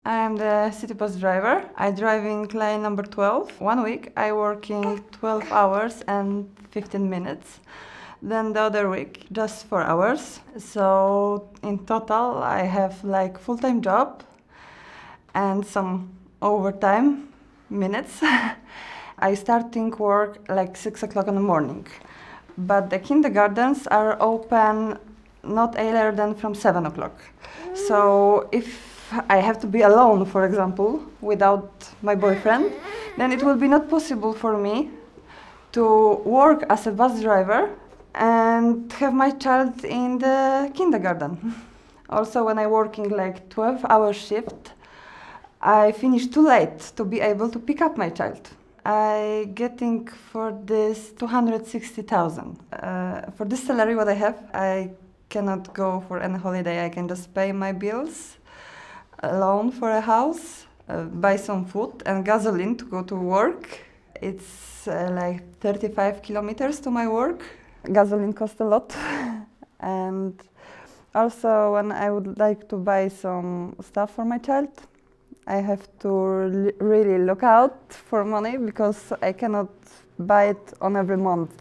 I'm the city bus driver. I driving line number 12. 1 week I working 12 hours and 15 minutes. Then the other week just 4 hours. So in total I have like full-time job and some overtime minutes. I starting work like 6 o'clock in the morning. But the kindergartens are open not earlier than from 7 o'clock. So if I have to be alone, for example, without my boyfriend, then it will be not possible for me to work as a bus driver and have my child in the kindergarten. Also, when I working like 12-hour shift, I finish too late to be able to pick up my child. I getting for this 260,000. For this salary what I have, I cannot go for any holiday. I can just pay my bills, a loan for a house, buy some food and gasoline to go to work. It's like 35 kilometers to my work. Gasoline costs a lot. And also when I would like to buy some stuff for my child, I have to really look out for money because I cannot buy it on every month,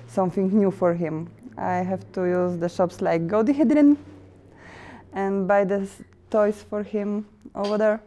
something new for him. I have to use the shops like Godihedrin and buy the toys for him over there.